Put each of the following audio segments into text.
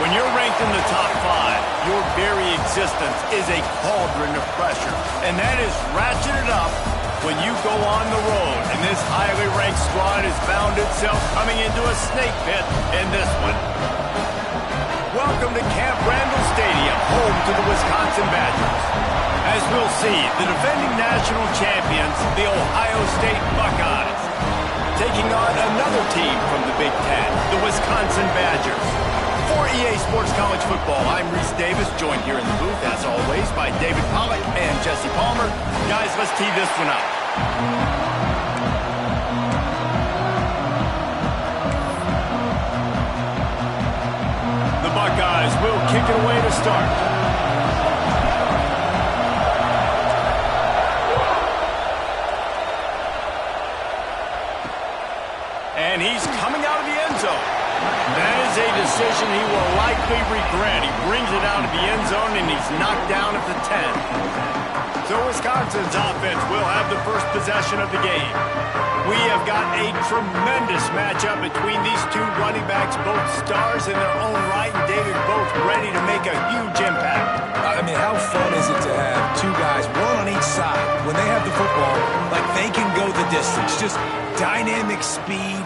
When you're ranked in the top 5, your very existence is a cauldron of pressure. And that is ratcheted up when you go on the road. And this highly ranked squad has found itself coming into a snake pit in this one. Welcome to Camp Randall Stadium, home to the Wisconsin Badgers. As we'll see, the defending national champions, the Ohio State Buckeyes, taking on another team from the Big Ten, the Wisconsin Badgers. For EA Sports College Football, I'm Reese Davis, joined here in the booth, as always, by David Pollack and Jesse Palmer. Guys, let's tee this one up. The Buckeyes will kick it away to start. And he's coming out of the end zone. That is a decision he will likely regret. He brings it out of the end zone, and he's knocked down at the 10. So Wisconsin's offense will have the first possession of the game. We have got a tremendous matchup between these two running backs, both stars in their own right, and David both ready to make a huge impact. I mean, how fun is it to have two guys, one on each side, when they have the football, like they can go the distance. Just dynamic speed,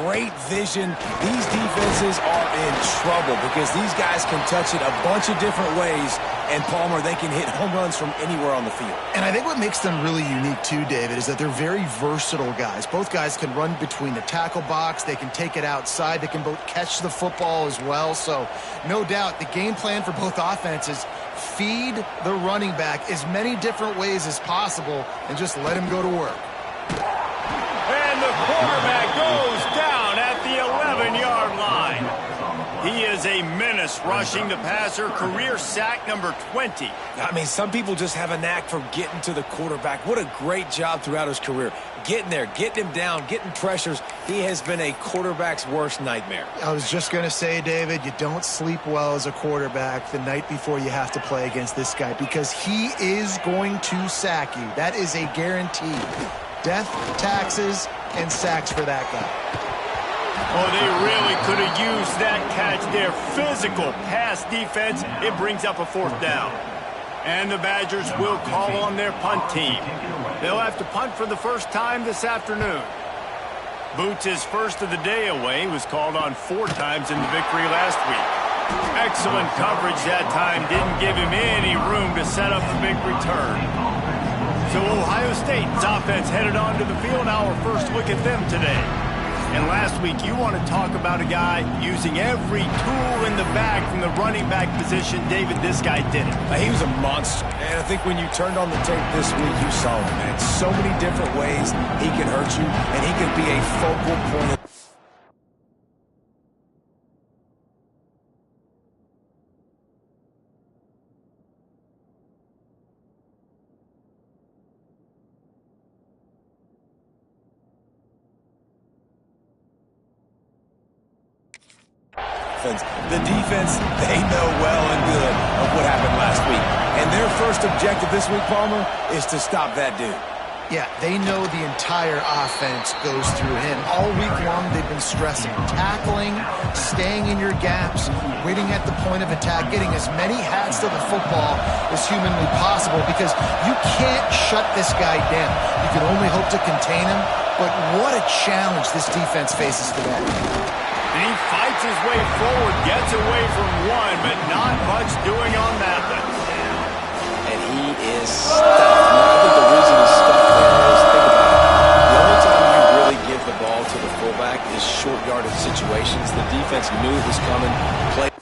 great vision. These defenses are in trouble because these guys can touch it a bunch of different ways, and Palmer, they can hit home runs from anywhere on the field. And I think what makes them really unique too, David, is that they're very versatile guys. Both guys can run between the tackle box. They can take it outside. They can both catch the football as well. So no doubt the game plan for both offenses, feed the running back as many different ways as possible and just let him go to work. And the quarterback goes down at the 11-yard line. He is a menace rushing the passer, career sack number 20. I mean, some people just have a knack for getting to the quarterback. What a great job throughout his career. Getting there, getting him down, getting pressures. He has been a quarterback's worst nightmare. I was just going to say, David, you don't sleep well as a quarterback the night before you have to play against this guy because he is going to sack you. That is a guarantee. Death, taxes, and sacks for that guy. Oh, they really could have used that catch there. Physical pass defense. It brings up a 4th down. And the Badgers will call on their punt team. They'll have to punt for the first time this afternoon. Boots' first of the day away was called on 4 times in the victory last week. Excellent coverage that time. Didn't give him any room to set up the big return. So Ohio State's offense headed onto the field. Our first look at them today. And last week, you want to talk about a guy using every tool in the bag from the running back position. David, this guy did it. He was a monster. And I think when you turned on the tape this week, you saw it, man. So many different ways he can hurt you, and he can be a focal point. The defense, they know well and good of what happened last week. And their first objective this week, Palmer, is to stop that dude. Yeah, they know the entire offense goes through him. All week long, they've been stressing tackling, staying in your gaps, waiting at the point of attack, getting as many hats to the football as humanly possible because you can't shut this guy down. You can only hope to contain him, but what a challenge this defense faces today. And he fights his way forward, gets away from one, but not much doing on that one. And he is stuffed. I think the reason he's stuffed there is, think about it. The only time you really give the ball to the fullback is short yardage situations. The defense knew it was coming. Play.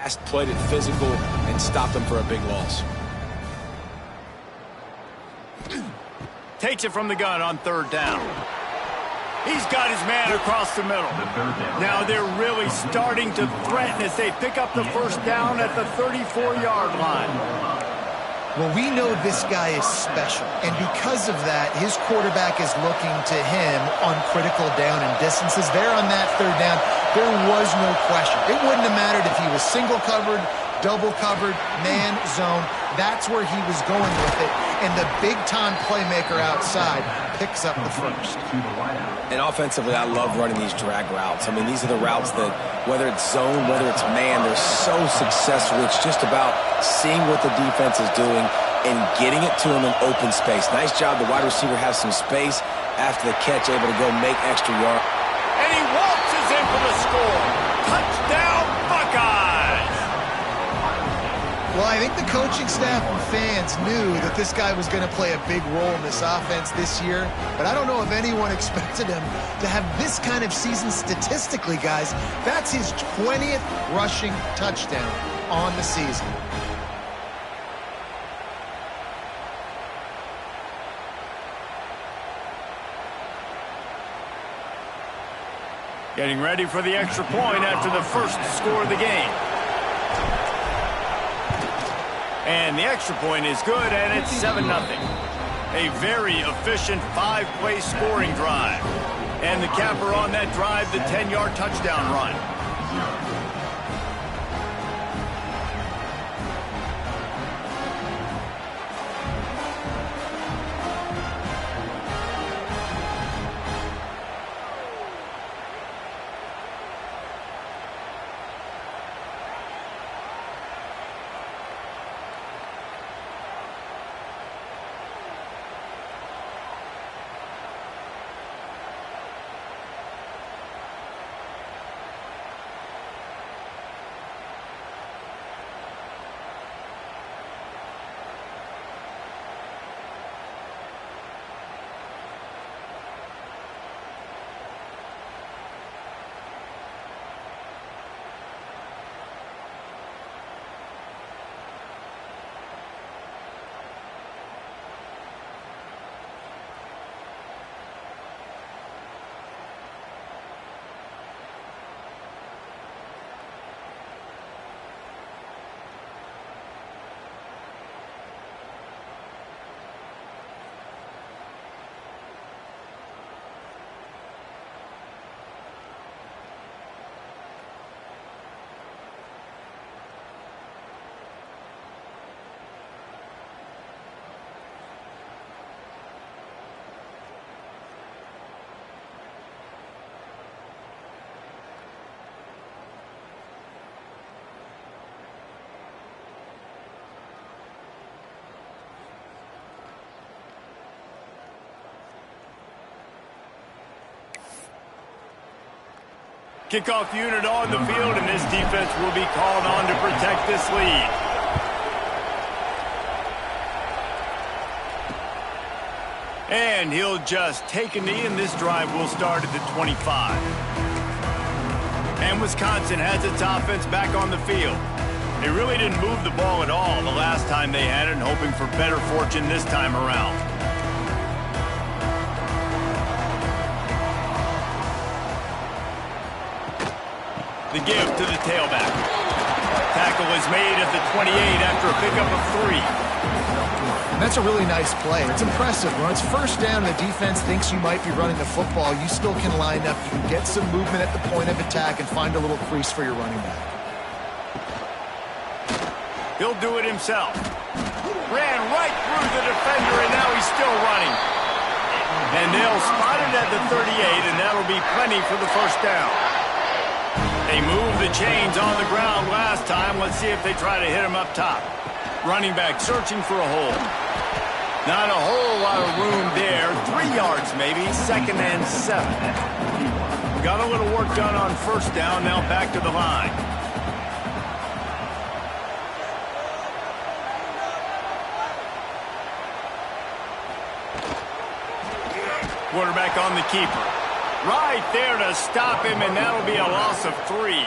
fast, played it physical, and stopped them for a big loss. Takes it from the gun on third down. He's got his man across the middle. Now they're really starting to threaten as they pick up the first down at the 34-yard line. Well, we know this guy is special, and because of that, his quarterback is looking to him on critical down and distances. There on that third down, there was no question. It wouldn't have mattered if he was single covered, double covered, man, zone. That's where he was going with it, and the big-time playmaker outside picks up the first. And offensively, I love running these drag routes. I mean, these are the routes that, whether it's zone, whether it's man, they're so successful. It's just about seeing what the defense is doing and getting it to him in open space. Nice job. The wide receiver has some space after the catch, able to go make extra yard. And he waltzes in for the score. Touchdown, Buckeyes! Well, I think the coaching staff and fans knew that this guy was going to play a big role in this offense this year, but I don't know if anyone expected him to have this kind of season statistically, guys. That's his 20th rushing touchdown on the season. Getting ready for the extra point after the first score of the game. And the extra point is good, and it's 7-0. A very efficient 5-play scoring drive. And the capper on that drive, the 10-yard touchdown run. Kickoff unit on the field, and this defense will be called on to protect this lead. And he'll just take a knee, and this drive will start at the 25. And Wisconsin has its offense back on the field. They really didn't move the ball at all the last time they had it, and hoping for better fortune this time around. The give to the tailback. Tackle is made at the 28 after a pickup of 3. And that's a really nice play. It's impressive. When it's first down and the defense thinks you might be running the football, you still can line up. You can get some movement at the point of attack and find a little crease for your running back. He'll do it himself. Ran right through the defender, and now he's still running. And they'll spot it at the 38, and that'll be plenty for the first down. They moved the chains on the ground last time. Let's see if they try to hit him up top. Running back searching for a hole. Not a whole lot of room there. 3 yards maybe, 2nd and 7. Got a little work done on first down, now back to the line. Quarterback on the keeper. Right there to stop him, and that'll be a loss of 3.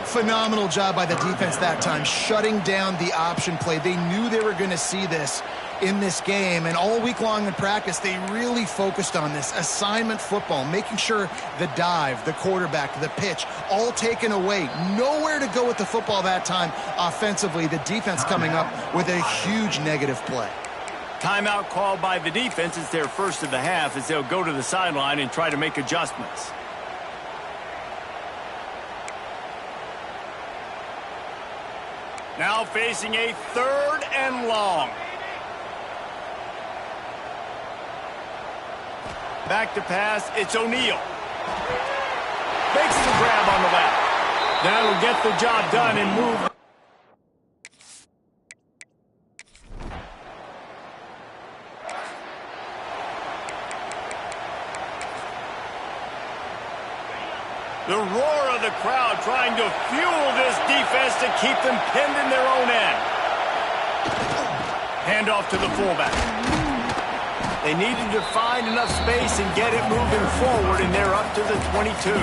Phenomenal job by the defense that time, shutting down the option play. They knew they were going to see this in this game, and all week long in practice, they really focused on this assignment football, making sure the dive, the quarterback, the pitch, all taken away. Nowhere to go with the football that time offensively. The defense coming up with a huge negative play. Timeout called by the defense. It's their first of the half as they'll go to the sideline and try to make adjustments. Now facing a 3rd and long. Back to pass, it's O'Neal. Makes the grab on the left. That'll get the job done and move. The roar of the crowd trying to fuel this defense to keep them pinned in their own end. Handoff to the fullback. They needed to find enough space and get it moving forward, and they're up to the 22.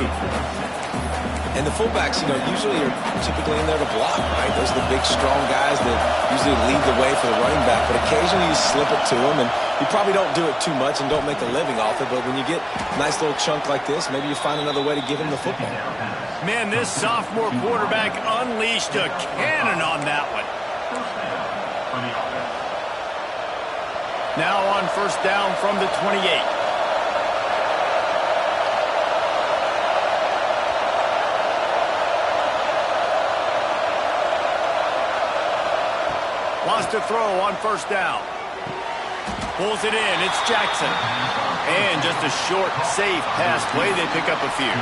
And the fullbacks, usually are typically in there to block, right? Those are the big, strong guys that usually lead the way for the running back. But occasionally you slip it to them, and you probably don't do it too much and don't make a living off it. But when you get a nice little chunk like this, maybe you find another way to give him the football. Man, this sophomore quarterback unleashed a cannon on that one. Now on first down from the 28. Wants to throw on first down. Pulls it in. It's Jackson. And just a short, safe pass play. They pick up a few.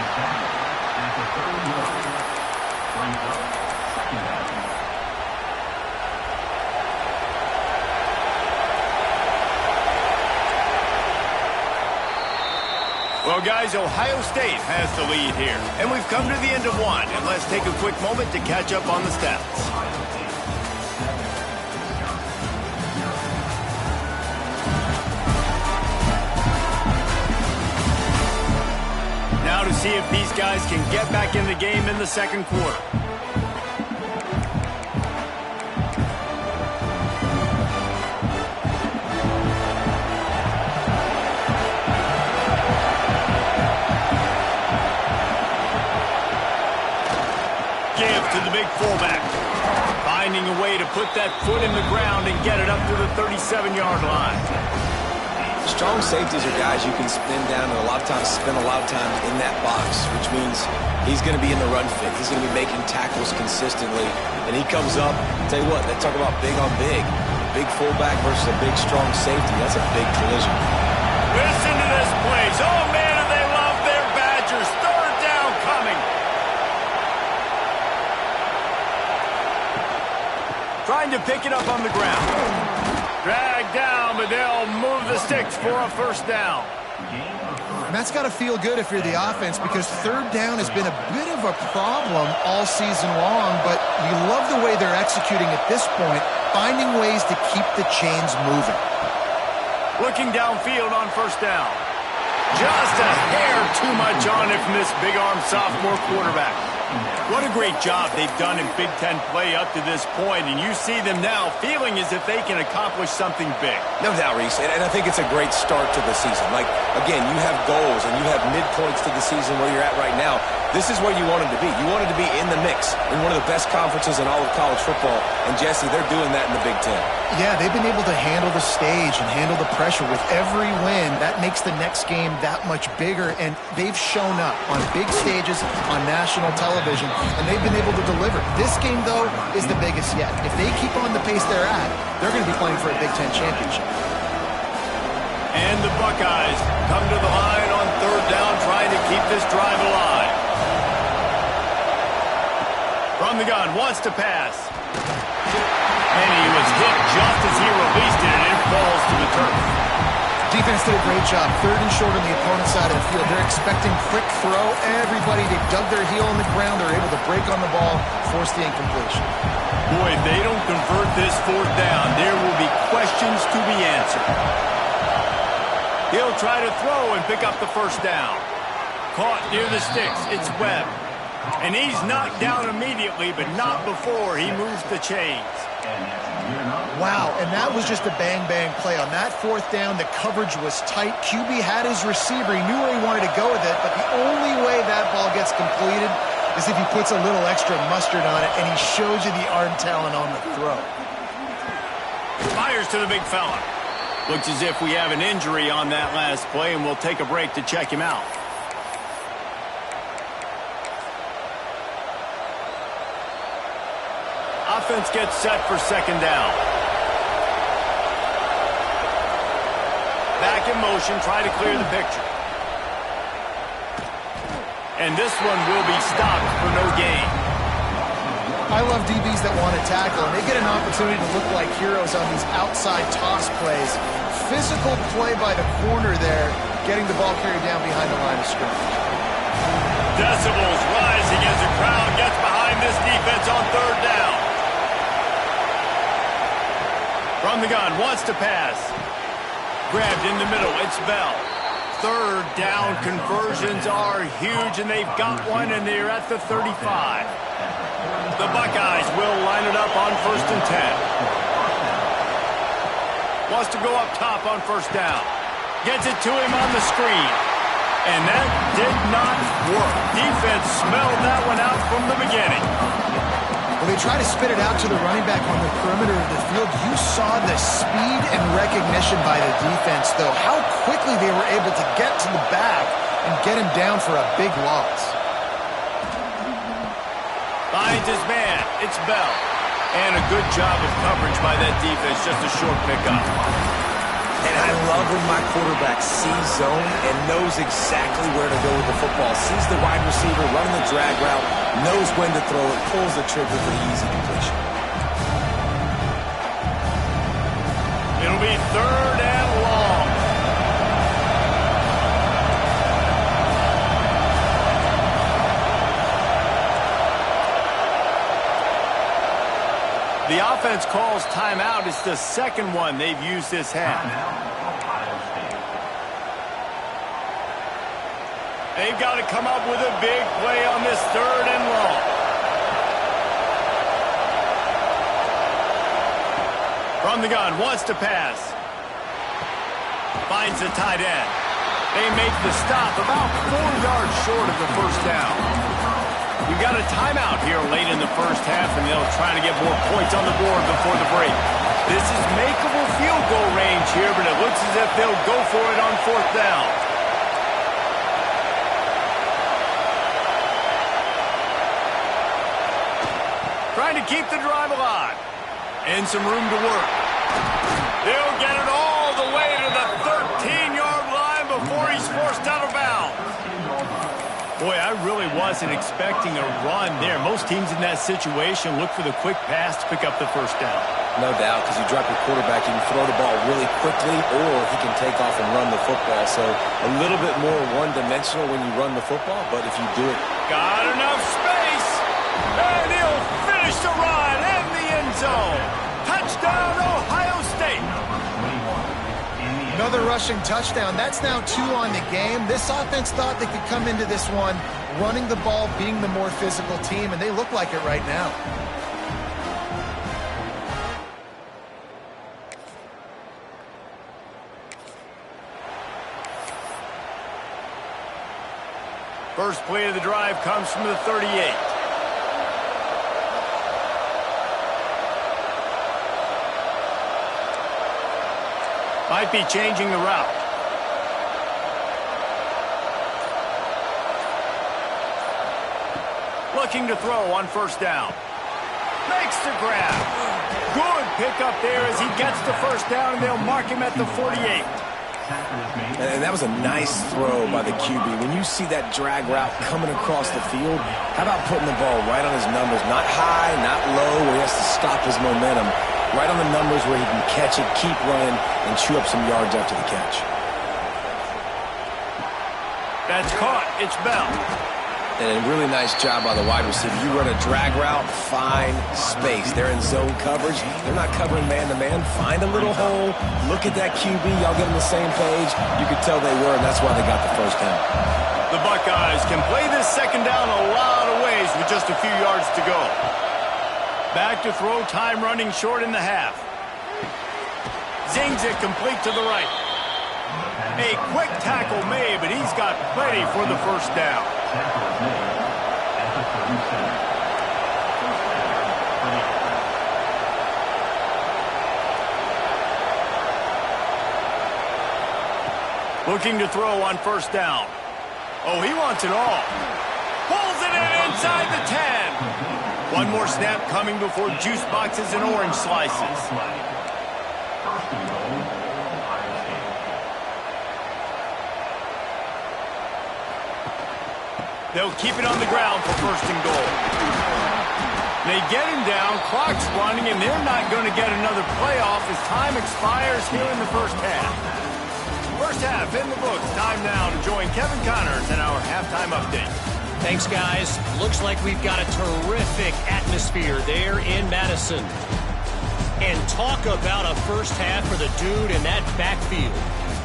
Well, guys, Ohio State has the lead here. And we've come to the end of one. And let's take a quick moment to catch up on the stats. Now to see if these guys can get back in the game in the second quarter. Give to the big fullback. Finding a way to put that foot in the ground and get it up to the 37-yard line. Strong safeties are guys you can spin down and a lot of times spend a lot of time in that box, which means he's going to be in the run fit. He's going to be making tackles consistently. And he comes up, tell you what, they talk about big on big. Big fullback versus a big, strong safety. That's a big collision. Listen to this place. Oh, man, do they love their Badgers. 3rd down coming. Trying to pick it up on the ground. Dragged down, but they'll move the sticks for a first down. And that's got to feel good if you're the offense, because 3rd down has been a bit of a problem all season long, but you love the way they're executing at this point, finding ways to keep the chains moving. Looking downfield on first down. Just a hair too much on it from this big-arm sophomore quarterback. What a great job they've done in Big Ten play up to this point, and you see them now feeling as if they can accomplish something big. No doubt, Reese, and I think it's a great start to the season. Like, again, you have goals and you have midpoints to the season where you're at right now. This is where you wanted to be. You wanted to be in the mix in one of the best conferences in all of college football, and Jesse, they're doing that in the Big Ten. Yeah, they've been able to handle the stage and handle the pressure with every win. That makes the next game that much bigger, and they've shown up on big stages on national television, and they've been able to deliver. This game, though, is the biggest yet. If they keep on the pace they're at, they're going to be playing for a Big Ten championship. And the Buckeyes come to the line on 3rd down, trying to keep this drive alive. From the gun, wants to pass. And he was hit just as he released it, and it falls to the turf. Defense did a great job. 3rd and short on the opponent's side of the field. They're expecting quick throw. Everybody, they dug their heel in the ground. They're able to break on the ball, force the incompletion. Boy, if they don't convert this 4th down, there will be questions to be answered. He'll try to throw and pick up the first down. Caught near the sticks. It's Webb. And he's knocked down immediately, but not before he moves the chains. Wow, and that was just a bang-bang play. On that fourth down, the coverage was tight. QB had his receiver. He knew where he wanted to go with it, but the only way that ball gets completed is if he puts a little extra mustard on it, and he shows you the arm talent on the throw. Fires to the big fella. Looks as if we have an injury on that last play, and we'll take a break to check him out. Offense gets set for second down. Back in motion, try to clear the picture. And this one will be stopped for no gain. I love DBs that want to tackle, and they get an opportunity to look like heroes on these outside toss plays. Physical play by the corner there, getting the ball carried down behind the line of scrimmage. Decibels rising as the crowd gets behind this defense on third down. From the gun, wants to pass. Grabbed in the middle, it's Bell. Third down conversions are huge, and they've got one, and they're at the 35. The Buckeyes will line it up on 1st and 10. Wants to go up top on first down. Gets it to him on the screen. And that did not work. Defense smelled that one out from the beginning. When they try to spit it out to the running back on the perimeter of the field, you saw the speed and recognition by the defense, though, how quickly they were able to get to the back and get him down for a big loss. Finds his man. It's Bell. And a good job of coverage by that defense. Just a short pickup. And I love when my quarterback sees zone and knows exactly where to go with the football. Sees the wide receiver running the drag route, knows when to throw it, pulls the trigger for the easy completion. It'll be third and long. The offense calls timeout. It's the second one they've used this half. They've got to come up with a big play on this third and long. From the gun, wants to pass. Finds the tight end. They make the stop about 4 yards short of the first down. We've got a timeout here late in the first half, and they'll try to get more points on the board before the break. This is makeable field goal range here, but it looks as if they'll go for it on fourth down. Trying to keep the drive alive. And some room to work. They'll get it all the way to the 13-yard line before he's forced out of bounds. Boy, I really wasn't expecting a run there. Most teams in that situation look for the quick pass to pick up the first down. No doubt, because you drop your quarterback, you can throw the ball really quickly, or he can take off and run the football. So a little bit more one-dimensional when you run the football, but if you do it... Got enough space, and he'll finish the run in the end zone. Touchdown, Ohio State. Another rushing touchdown. That's now 2 on the game. This offense thought they could come into this one running the ball, being the more physical team, and they look like it right now. First play of the drive comes from the 38. Might be changing the route. Looking to throw on first down. Makes the grab. Good pickup there as he gets the first down, and they'll mark him at the 48. And that was a nice throw by the QB. When you see that drag route coming across the field, how about putting the ball right on his numbers? Not high, not low, where he has to stop his momentum. Right on the numbers where he can catch it, keep running, and chew up some yards after the catch. That's caught. It's Bell. And a really nice job by the wide receiver. You run a drag route, find space. They're in zone coverage. They're not covering man-to-man. Find a little hole. Look at that QB. Y'all get on the same page. You could tell they were, and that's why they got the first down. The Buckeyes can play this second down a lot of ways. just a few yards to go. Back to throw, time running short in the half. Zings it complete to the right. A quick tackle made, but he's got plenty for the first down. Looking to throw on first down. Oh, he wants it all. Pulls it in inside the 10. One more snap coming before juice boxes and orange slices. They'll keep it on the ground for first and goal. They get him down, clock's running, and they're not going to get another playoff as time expires here in the first half. First half in the books. Time now to join Kevin Connors in our halftime update. Thanks, guys. Looks like we've got a terrific atmosphere there in Madison. And talk about a first half for the dude in that backfield.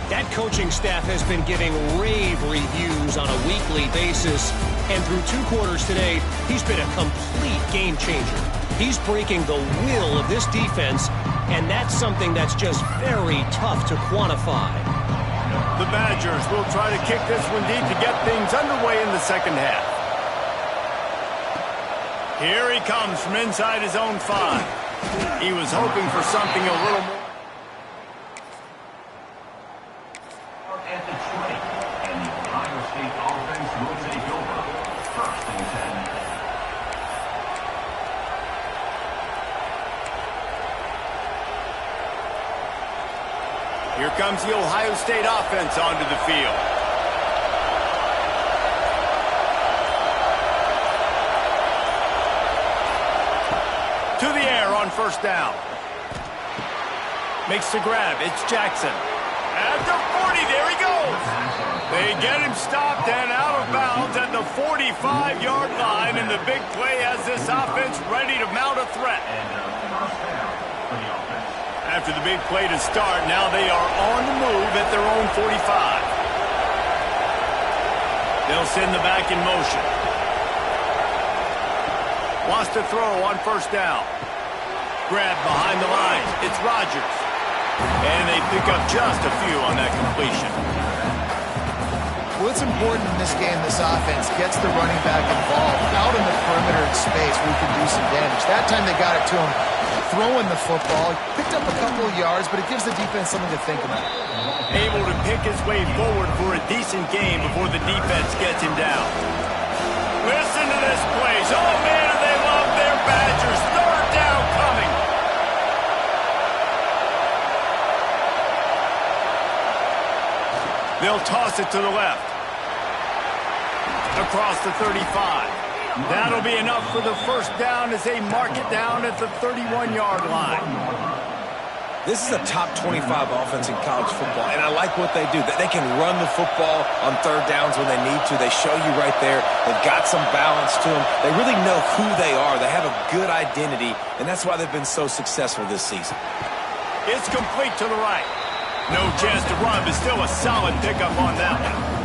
That coaching staff has been giving rave reviews on a weekly basis. And through 2 quarters today, he's been a complete game changer. He's breaking the will of this defense, and that's something that's just very tough to quantify. The Badgers will try to kick this one deep to get things underway in the second half. Here he comes from inside his own 5. He was hoping for something a little more. At the 20, and the Ohio State offense will take over. First and 10. Here comes the Ohio State offense onto the field. To the air on first down. Makes the grab. It's Jackson. At the 40, there he goes. They get him stopped and out of bounds at the 45-yard line, and the big play has this offense ready to mount a threat. After the big play to start, now they are on the move at their own 45. They'll send the back in motion. Wants to throw on first down. Grab behind the line. It's Rodgers. And they pick up just a few on that completion. What's important in this game, this offense gets the running back involved out in the perimeter in space where he can do some damage. That time they got it to him throwing the football. Picked up a couple of yards, but it gives the defense something to think about. Able to pick his way forward for a decent game before the defense gets him down. Listen to this place. Oh, man, do they love their Badgers. Third down coming. They'll toss it to the left. Across the 35. That'll be enough for the first down as they mark it down at the 31-yard line. This is a top 25 offense in college football, and I like what they do. They can run the football on third downs when they need to. They show you right there. They've got some balance to them. They really know who they are. They have a good identity, and that's why they've been so successful this season. It's complete to the right. No chance to run, but still a solid pickup on that one.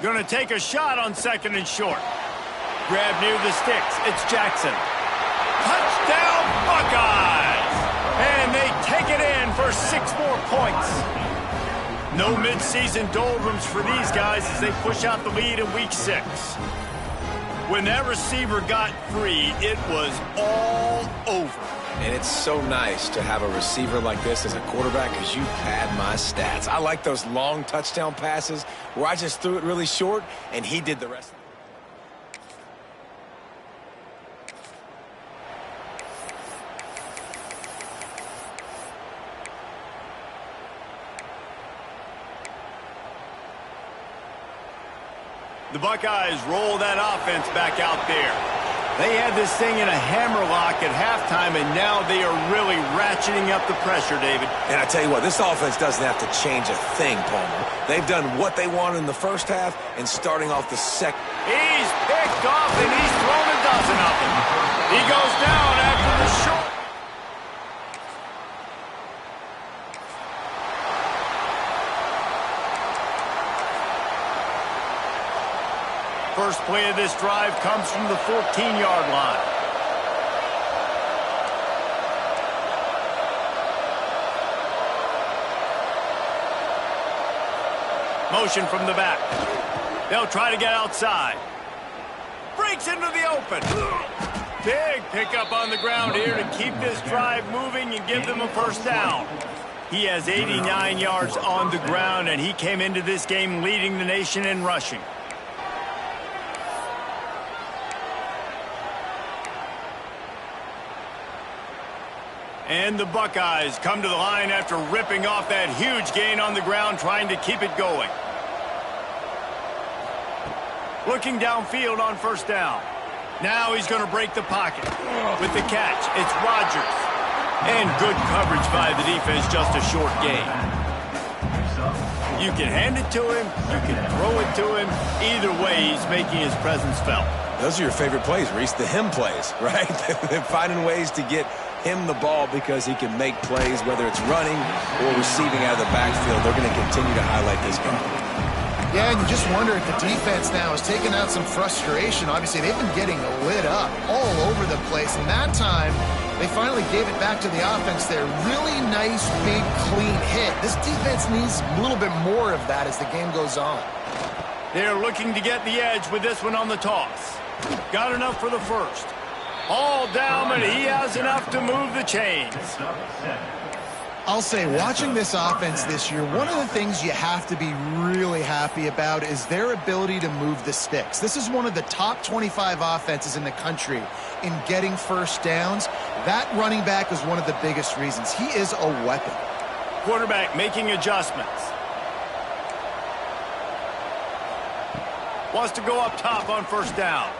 Going to take a shot on 2nd and short. Grab near the sticks. It's Jackson. Touchdown, Buckeyes! And they take it in for 6 more points. No midseason doldrums for these guys as they push out the lead in Week 6. When that receiver got free, it was all over. And it's so nice to have a receiver like this as a quarterback because you pad my stats. I like those long touchdown passes where I just threw it really short and he did the rest. The Buckeyes roll that offense back out there. They had this thing in a hammerlock at halftime, and now they are really ratcheting up the pressure, David. And I tell you what, this offense doesn't have to change a thing, Palmer. They've done what they wanted in the first half and starting off the second. He's picked off, and he's thrown a dozen of them. He goes down after the short. First play of this drive comes from the 14-yard line. Motion from the back. They'll try to get outside. Breaks into the open. Big pickup on the ground here to keep this drive moving and give them a first down. He has 89 yards on the ground, and he came into this game leading the nation in rushing. And the Buckeyes come to the line after ripping off that huge gain on the ground, trying to keep it going. Looking downfield on first down. Now he's going to break the pocket. With the catch, it's Rodgers. And good coverage by the defense, just a short gain. You can hand it to him, you can throw it to him. Either way, he's making his presence felt. Those are your favorite plays, Reese, the him plays, right? They're finding ways to get him the ball because he can make plays, whether it's running or receiving out of the backfield. They're going to continue to highlight this guy. Yeah, and you just wonder if the defense now is taking out some frustration. Obviously, they've been getting lit up all over the place, and that time they finally gave it back to the offense there. Really nice, big, clean hit. This defense needs a little bit more of that as the game goes on. They're looking to get the edge with this one on the toss. Got enough for the first. All down, but he has enough to move the chains. I'll say, watching this offense this year, one of the things you have to be really happy about is their ability to move the sticks. This is one of the top 25 offenses in the country in getting first downs. That running back is one of the biggest reasons. He is a weapon. Quarterback making adjustments. Wants to go up top on first down.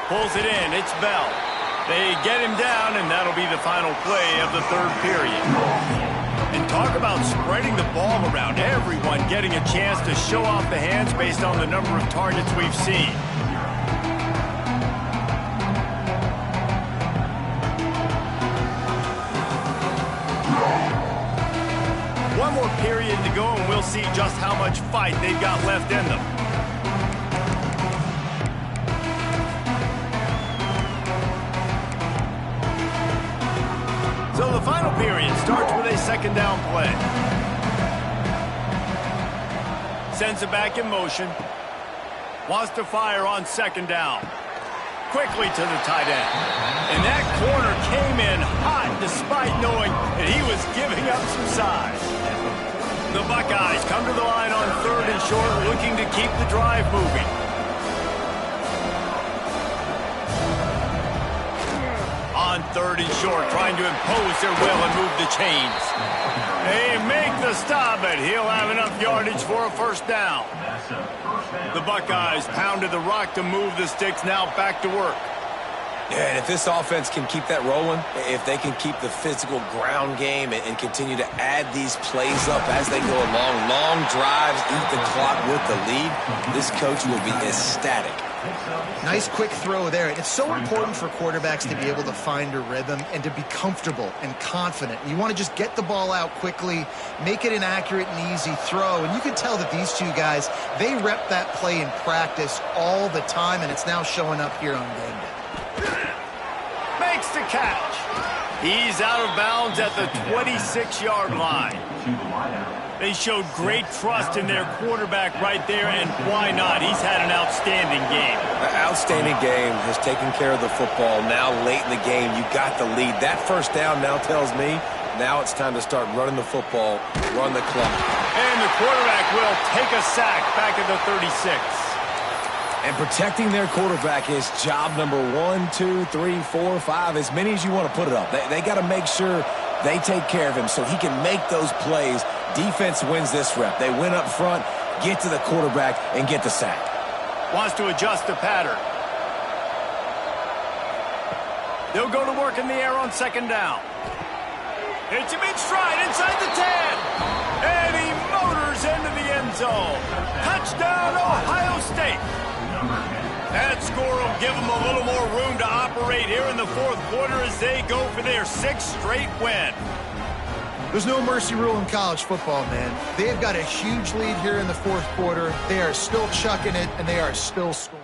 Pulls it in. It's Bell. They get him down, and that'll be the final play of the third period. And talk about spreading the ball around. Everyone getting a chance to show off the hands based on the number of targets we've seen. One more period to go, and we'll see just how much fight they've got left in them. So the final period starts with a second down play. Sends it back in motion. Wants to fire on second down. Quickly to the tight end. And that corner came in hot despite knowing that he was giving up some size. The Buckeyes come to the line on third and short, looking to keep the drive moving. On third and short, trying to impose their will and move the chains. They make the stop, but he'll have enough yardage for a first down. The Buckeyes pounded the rock to move the sticks, now back to work. Yeah, and if this offense can keep that rolling, if they can keep the physical ground game and continue to add these plays up as they go along, long drives, eat the clock with the lead, this coach will be ecstatic Nice quick throw there. It's so important for quarterbacks to be able to find a rhythm and to be comfortable and confident. You want to just get the ball out quickly, make it an accurate and easy throw. And you can tell that these two guys, they rep that play in practice all the time, and it's now showing up here on game day. Makes the catch. He's out of bounds at the 26-yard line. They showed great trust in their quarterback right there, and why not? He's had an outstanding game. An outstanding game, has taken care of the football. Now late in the game, you got the lead. That first down now tells me now it's time to start running the football, run the clock. And the quarterback will take a sack back at the 36. And protecting their quarterback is job number 1, 2, 3, 4, 5, as many as you want to put it up. They got to make sure they take care of him so he can make those plays. Defense wins this rep. They win up front, get to the quarterback, and get the sack. Wants to adjust the pattern. They'll go to work in the air on second down. Hits him in stride inside the 10. And he motors into the end zone. Touchdown, Ohio State. That score will give them a little more room to operate here in the fourth quarter as they go for their 6th straight win. There's no mercy rule in college football, man. They've got a huge lead here in the fourth quarter. They are still chucking it, and they are still scoring.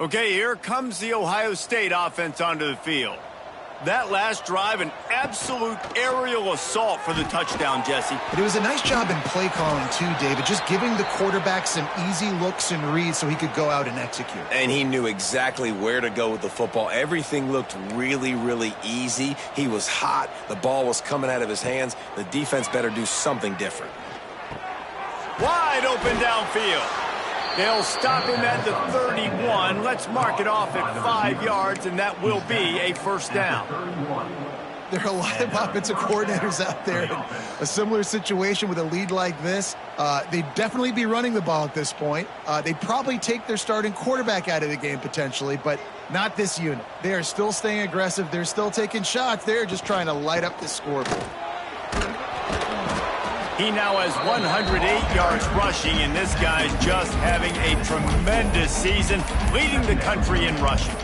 Okay, here comes the Ohio State offense onto the field. That last drive, an absolute aerial assault for the touchdown, Jesse. But it was a nice job in play calling too, David, just giving the quarterback some easy looks and reads so he could go out and execute. And he knew exactly where to go with the football. Everything looked really, really easy. He was hot. The ball was coming out of his hands. The defense better do something different. Wide open downfield. They'll stop him at the 31. Let's mark it off at 5 yards, and that will be a first down. There are a lot of offensive coordinators out there in a similar situation with a lead like this. They'd definitely be running the ball at this point. They'd probably take their starting quarterback out of the game potentially, but not this unit. They are still staying aggressive. They're still taking shots. They're just trying to light up the scoreboard. He now has 108 yards rushing, and this guy's just having a tremendous season, leading the country in rushing.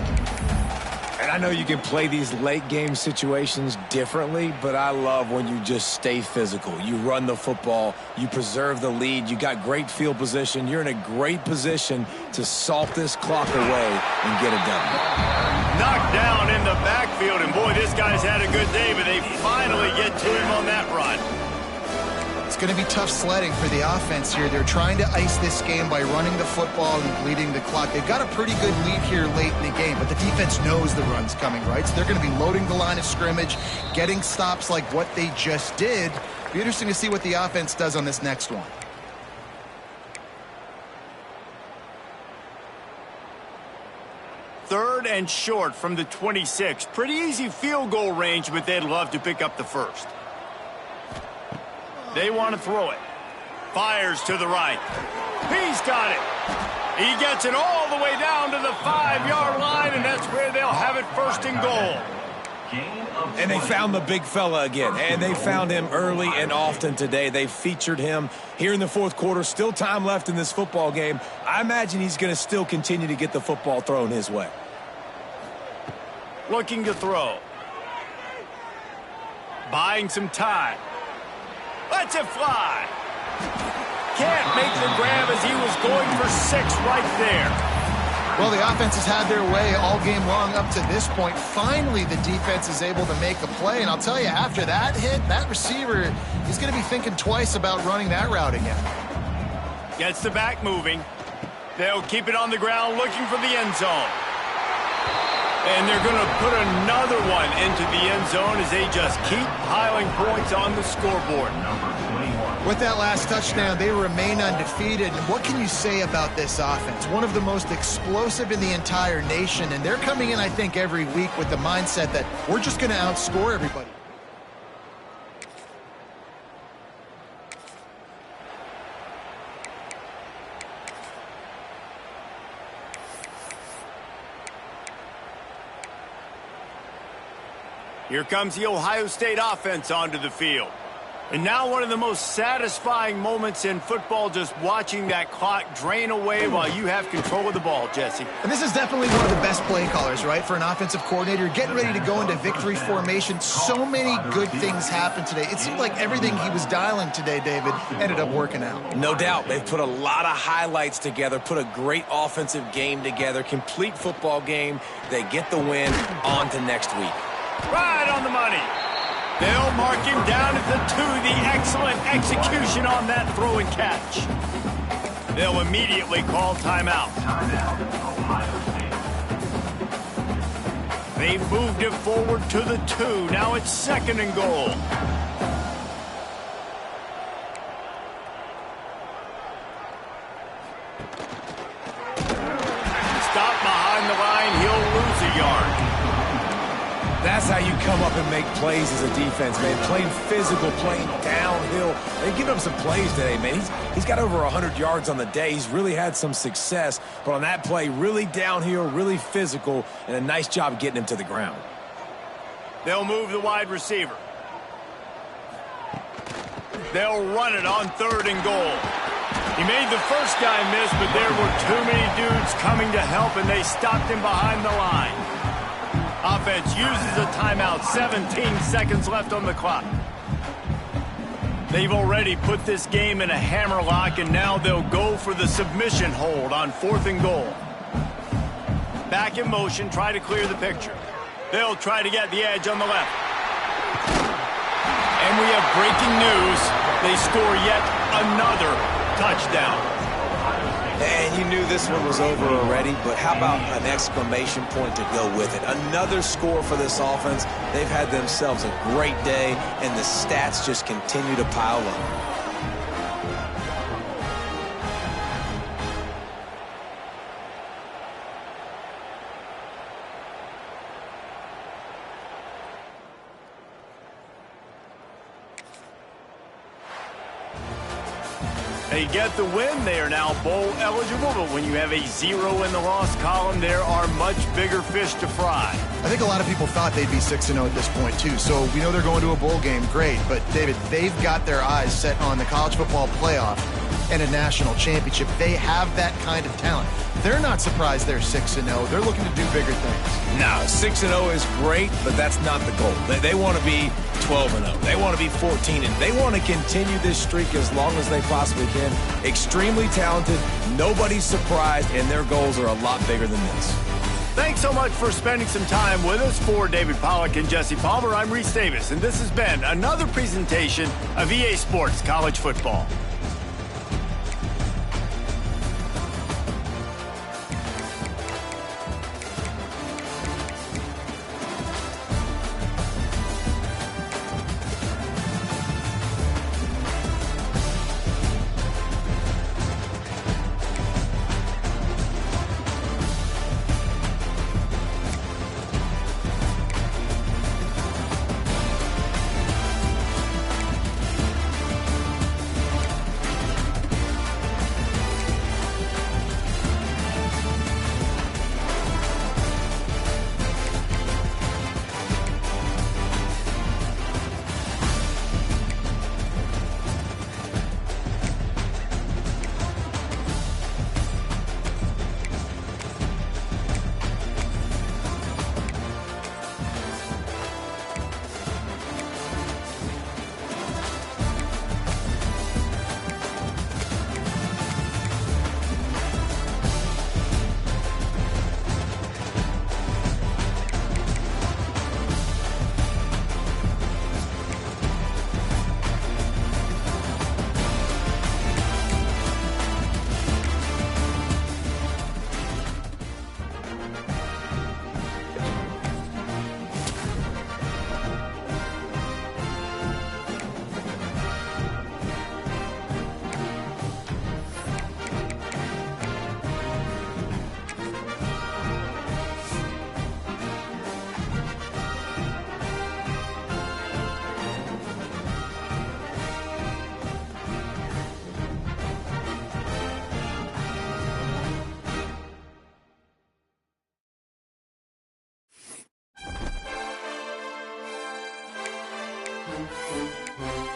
And I know you can play these late game situations differently, but I love when you just stay physical. You run the football, you preserve the lead, you got great field position, you're in a great position to salt this clock away and get it done. Knocked down in the backfield, and boy, this guy's had a good day, but they finally get to him on that run. It's going to be tough sledding for the offense here. They're trying to ice this game by running the football and bleeding the clock. They've got a pretty good lead here late in the game, but the defense knows the run's coming, right? So they're going to be loading the line of scrimmage, getting stops like what they just did. Be interesting to see what the offense does on this next one. Third and short from the 26. Pretty easy field goal range, but they'd love to pick up the first. They want to throw it. Fires to the right. He's got it. He gets it all the way down to the 5-yard line, and that's where they'll have it first and goal. And they found the big fella again, and they found him early and often today. They featured him here in the fourth quarter. Still time left in this football game. I imagine he's going to still continue to get the football thrown his way. looking to throw. Buying some time. Lets it fly. Can't make the grab as he was going for 6 right there. Well, the offense has had their way all game long up to this point. Finally, the defense is able to make a play. And I'll tell you, after that hit, that receiver is going to be thinking twice about running that route again. Gets the back moving. They'll keep it on the ground looking for the end zone. And they're going to put another one into the end zone as they just keep piling points on the scoreboard. With that last touchdown, they remain undefeated. And what can you say about this offense? One of the most explosive in the entire nation. And they're coming in, I think, every week with the mindset that we're just going to outscore everybody. Here comes the Ohio State offense onto the field. And now one of the most satisfying moments in football, just watching that clock drain away while you have control of the ball, Jesse. And this is definitely one of the best play callers, right, for an offensive coordinator. Getting ready to go into victory formation. So many good things happened today. It seemed like everything he was dialing today, David, ended up working out. No doubt. They've put a lot of highlights together, put a great offensive game together, complete football game. They get the win. On to next week. Right on the money. They'll mark him down at the 2. The excellent execution on that throw and catch. They'll immediately call timeout. They've moved it forward to the 2. Now it's 2nd and goal. Stop behind the line. He'll lose a yard. That's how you come up and make plays as a defense, man. Playing physical, playing downhill. They give him some plays today, man. He's got over 100 yards on the day. He's really had some success. But on that play, really downhill, really physical, and a nice job getting him to the ground. They'll move the wide receiver. They'll run it on 3rd and goal. He made the first guy miss, but there were too many dudes coming to help, and they stopped him behind the line. Offense uses a timeout. 17 seconds left on the clock. They've already put this game in a hammerlock, and now they'll go for the submission hold on 4th and goal. Back in motion, try to clear the picture. They'll try to get the edge on the left. And we have breaking news. They score yet another touchdown. And you knew this one was over already, but how about an exclamation point to go with it? Another score for this offense. They've had themselves a great day, and the stats just continue to pile up. They get the win. They are now bowl eligible, but when you have a 0 in the loss column, there are much bigger fish to fry. I think a lot of people thought they'd be 6-0 at this point, too. So we know they're going to a bowl game. Great. But, David, they've got their eyes set on the college football playoff and a national championship. They have that kind of talent. They're not surprised they're 6-0. They're looking to do bigger things. No, 6-0 is great, but that's not the goal. They want to be 12-0. They want to be 14-0. They want to continue this streak as long as they possibly can. Extremely talented. Nobody's surprised, and their goals are a lot bigger than this. Thanks so much for spending some time with us. For David Pollack and Jesse Palmer, I'm Reese Davis, and this has been another presentation of EA Sports College Football. Bye.